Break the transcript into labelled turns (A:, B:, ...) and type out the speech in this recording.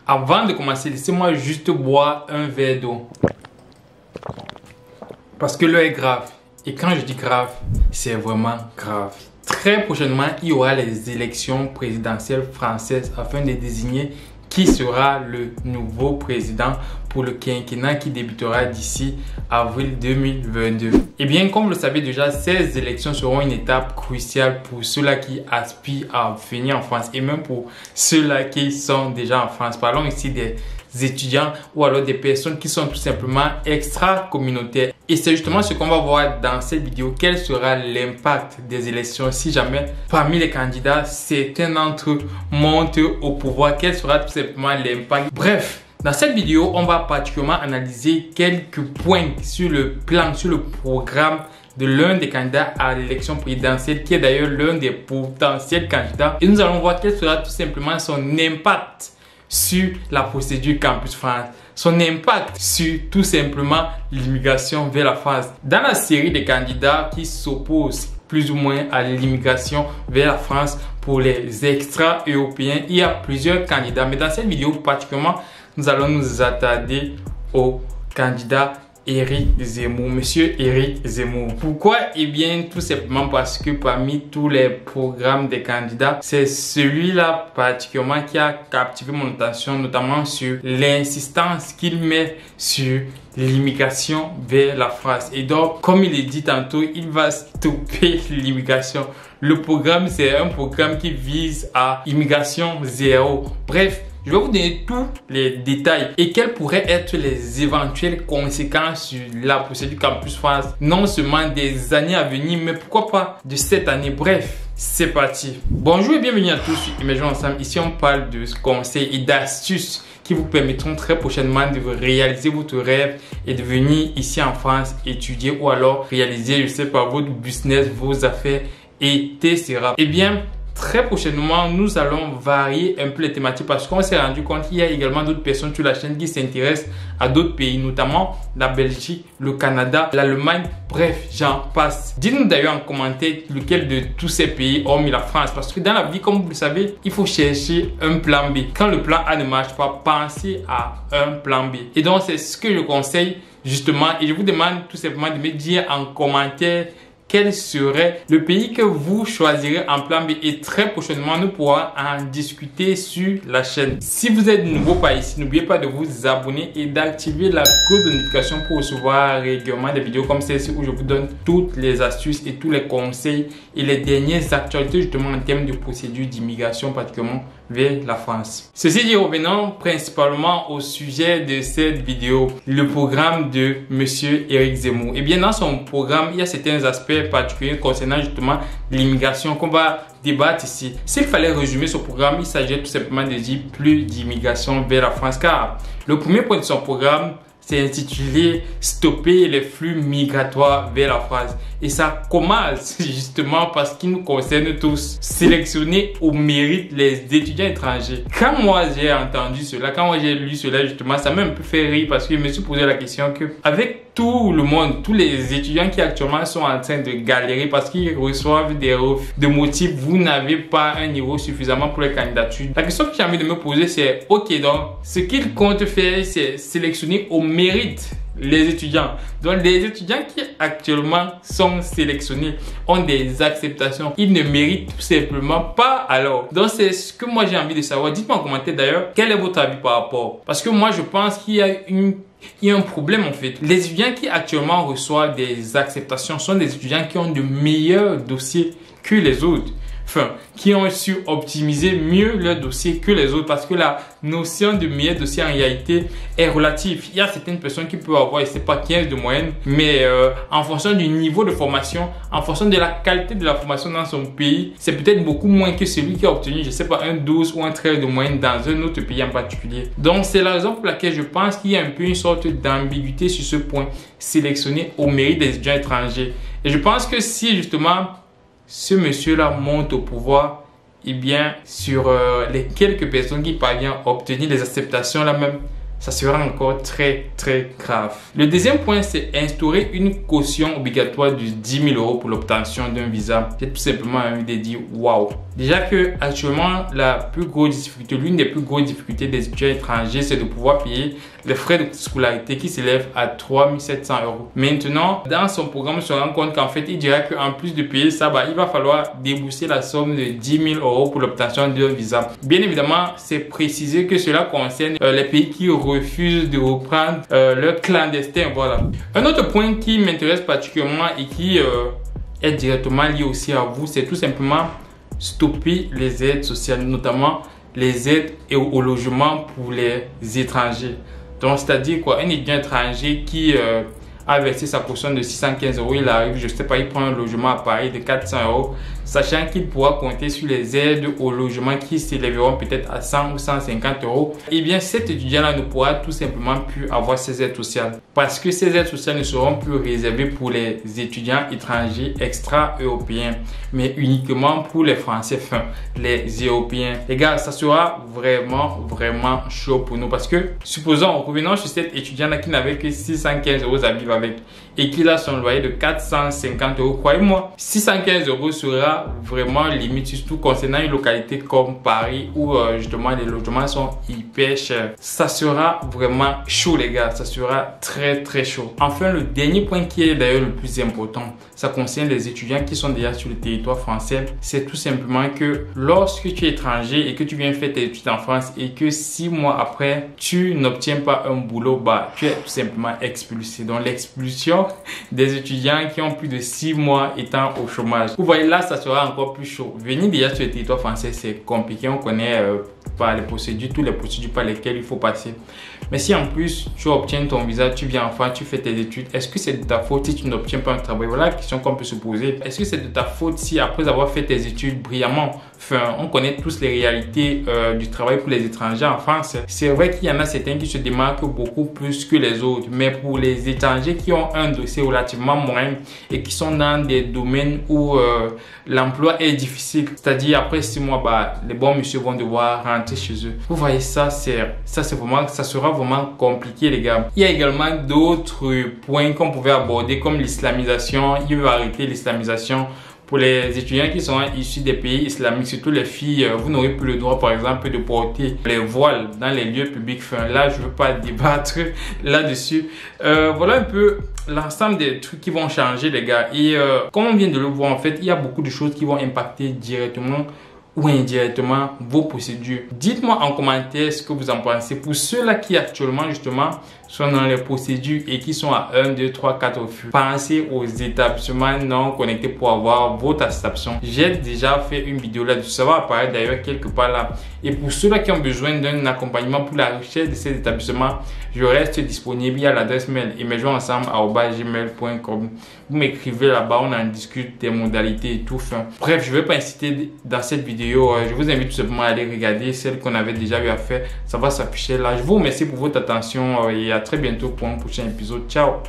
A: Avant de commencer, laissez-moi juste boire un verre d'eau. Parce que l'heure est grave. Et quand je dis grave, c'est vraiment grave. Très prochainement, il y aura les élections présidentielles françaises afin de désigner qui sera le nouveau président pour le quinquennat qui débutera d'ici avril 2022. Et bien, comme vous le savez déjà, ces élections seront une étape cruciale pour ceux-là qui aspirent à venir en France et même pour ceux-là qui sont déjà en France. Parlons ici des étudiants ou alors des personnes qui sont tout simplement extra-communautaires. Et c'est justement ce qu'on va voir dans cette vidéo. Quel sera l'impact des élections si jamais parmi les candidats, certains d'entre eux montent au pouvoir? Quel sera tout simplement l'impact? Bref, dans cette vidéo, on va particulièrement analyser quelques points sur le plan, sur le programme de l'un des candidats à l'élection présidentielle, qui est d'ailleurs l'un des potentiels candidats. Et nous allons voir quel sera tout simplement son impact sur la procédure Campus France, son impact sur tout simplement l'immigration vers la France. Dans la série des candidats qui s'opposent plus ou moins à l'immigration vers la France pour les extra-européens, il y a plusieurs candidats. Mais dans cette vidéo particulièrement, nous allons nous attarder au candidat Éric Zemmour, monsieur Éric Zemmour. Pourquoi? Eh bien, tout simplement parce que parmi tous les programmes des candidats, c'est celui-là particulièrement qui a captivé mon attention, notamment sur l'insistance qu'il met sur l'immigration vers la France. Et donc, comme il est dit tantôt, il va stopper l'immigration. Le programme, c'est un programme qui vise à immigration zéro. Bref, je vais vous donner tous les détails et quelles pourraient être les éventuelles conséquences sur la procédure Campus France, non seulement des années à venir, mais pourquoi pas de cette année. Bref, c'est parti. Bonjour et bienvenue à tous sur Émergeons Ensemble. Ici, on parle de conseils et d'astuces qui vous permettront très prochainement de réaliser votre rêve et de venir ici en France étudier ou alors réaliser, je sais pas, votre business, vos affaires, etc. Eh bien, très prochainement, nous allons varier un peu les thématiques parce qu'on s'est rendu compte qu'il y a également d'autres personnes sur la chaîne qui s'intéressent à d'autres pays, notamment la Belgique, le Canada, l'Allemagne, bref, j'en passe. Dites-nous d'ailleurs en commentaire lequel de tous ces pays, hormis la France, parce que dans la vie, comme vous le savez, il faut chercher un plan B. Quand le plan A ne marche pas, pensez à un plan B. Et donc, c'est ce que je conseille justement et je vous demande tout simplement de me dire en commentaire quel serait le pays que vous choisirez en plan B et très prochainement nous pourrons en discuter sur la chaîne. Si vous êtes nouveau par ici, n'oubliez pas de vous abonner et d'activer la cloche de notification pour recevoir régulièrement des vidéos comme celle-ci où je vous donne toutes les astuces et tous les conseils et les dernières actualités justement en termes de procédure d'immigration particulièrement vers la France. Ceci dit, revenons principalement au sujet de cette vidéo, le programme de monsieur Éric Zemmour. Et bien dans son programme, il y a certains aspects particuliers concernant justement l'immigration qu'on va débattre ici. S'il fallait résumer ce programme, il s'agit tout simplement de dire plus d'immigration vers la France car le premier point de son programme, c'est intitulé Stopper les flux migratoires vers la France. Et ça commence justement parce qu'il nous concerne tous. Sélectionner au mérite les étudiants étrangers. Quand moi j'ai entendu cela, quand moi j'ai lu cela justement, ça m'a un peu fait rire parce que je me suis posé la question que avec tout le monde, tous les étudiants qui actuellement sont en train de galérer parce qu'ils reçoivent des refus de motifs, vous n'avez pas un niveau suffisamment pour les candidatures. La question que j'ai envie de me poser c'est, ok donc, ce qu'ils comptent faire c'est sélectionner au mérite les étudiants. Donc les étudiants qui actuellement sont sélectionnés ont des acceptations. Ils ne méritent tout simplement pas alors. Donc c'est ce que moi j'ai envie de savoir. Dites-moi en commentaire d'ailleurs quel est votre avis par rapport. Parce que moi je pense qu'il y a un problème en fait. Les étudiants qui actuellement reçoivent des acceptations sont des étudiants qui ont de meilleurs dossiers que les autres. Enfin, qui ont su optimiser mieux leur dossier que les autres parce que la notion de meilleur dossier en réalité est relative. Il y a certaines personnes qui peuvent avoir, je sais pas, 15 de moyenne, mais en fonction du niveau de formation, en fonction de la qualité de la formation dans son pays, c'est peut-être beaucoup moins que celui qui a obtenu, je sais pas, un 12 ou un 13 de moyenne dans un autre pays en particulier. Donc, c'est la raison pour laquelle je pense qu'il y a un peu une sorte d'ambiguïté sur ce point, sélectionner au mérite des étudiants étrangers. Et je pense que si justement ce monsieur-là monte au pouvoir, eh bien, sur les quelques personnes qui parviennent à obtenir les acceptations là même, ça sera encore très grave. Le deuxième point, c'est instaurer une caution obligatoire de 10 000 € pour l'obtention d'un visa. J'ai tout simplement envie de dire waouh. Déjà que actuellement, l'une des plus grosses difficultés des étudiants étrangers, c'est de pouvoir payer les frais de scolarité qui s'élèvent à 3 700 €. Maintenant, dans son programme, on se rend compte qu'en fait, il dirait qu'en plus de payer ça, il va falloir débourser la somme de 10 000 € pour l'obtention d'un visa. Bien évidemment, c'est précisé que cela concerne les pays qui refusent de reprendre leurs clandestins. Voilà. Un autre point qui m'intéresse particulièrement et qui est directement lié aussi à vous, c'est tout simplement stopper les aides sociales, notamment les aides au logement pour les étrangers. Donc, c'est-à-dire quoi, un étudiant étranger qui a versé sa caution de 615 €, il arrive, je sais pas, il prend un logement à Paris de 400 €, sachant qu'il pourra compter sur les aides au logement qui s'élèveront peut-être à 100 ou 150 €. Eh bien, cet étudiant-là ne pourra tout simplement plus avoir ces aides sociales parce que ces aides sociales ne seront plus réservées pour les étudiants étrangers extra-européens, mais uniquement pour les Français, les Européens. Les gars, ça sera vraiment chaud pour nous parce que, supposons, revenons sur cet étudiant-là qui n'avait que 615 € à vivre avec et qu'il a son loyer de 450 €. Croyez-moi, 615 € sera vraiment limite, surtout concernant une localité comme Paris où justement les logements sont hyper chers. Ça sera vraiment chaud les gars, ça sera très chaud. Enfin, le dernier point qui est d'ailleurs le plus important, ça concerne les étudiants qui sont déjà sur le territoire français. C'est tout simplement que lorsque tu es étranger et que tu viens faire tes études en France et que 6 mois après tu n'obtiens pas un boulot, tu es tout simplement expulsé. Donc l'expulsion des étudiants qui ont plus de 6 mois étant au chômage. Vous voyez là, ça sera encore plus chaud. Venir déjà sur le territoire français, c'est compliqué. On connaît par les procédures, toutes les procédures par lesquelles il faut passer. Mais si en plus tu obtiens ton visa, tu viens en France, tu fais tes études, est-ce que c'est de ta faute si tu n'obtiens pas un travail? Voilà la question qu'on peut se poser. Est-ce que c'est de ta faute si après avoir fait tes études brillamment, on connaît tous les réalités du travail pour les étrangers en France. C'est vrai qu'il y en a certains qui se démarquent beaucoup plus que les autres, mais pour les étrangers qui ont un dossier relativement moyen et qui sont dans des domaines où l'emploi est difficile, c'est-à-dire après 6 mois, les bons messieurs vont devoir rentrer chez eux. Vous voyez ça, ça sera vraiment compliqué les gars. Il y a également d'autres points qu'on pouvait aborder comme l'islamisation. Il veut arrêter l'islamisation. Pour les étudiants qui sont issus des pays islamiques, surtout les filles, vous n'aurez plus le droit, par exemple, de porter les voiles dans les lieux publics. Là, je ne veux pas débattre là-dessus. Voilà un peu l'ensemble des trucs qui vont changer, les gars. Et comme on vient de le voir, en fait, il y a beaucoup de choses qui vont impacter directement ou indirectement vos procédures. Dites-moi en commentaire ce que vous en pensez. Pour ceux-là qui actuellement, justement, sont dans les procédures et qui sont à 1, 2, 3, 4 refus, pensez aux établissements non connectés pour avoir votre attestation. J'ai déjà fait une vidéo là-dessus. Ça va apparaître d'ailleurs quelque part là. Et pour ceux-là qui ont besoin d'un accompagnement pour la recherche de ces établissements, je reste disponible. Il y a l'adresse mail emergeonsensemble@gmail.com. Vous m'écrivez là-bas, on en discute des modalités et tout. Bref, je ne vais pas inciter dans cette vidéo. Je vous invite tout simplement à aller regarder celle qu'on avait déjà eu à faire. Ça va s'afficher là. Je vous remercie pour votre attention et à très bientôt pour un prochain épisode. Ciao!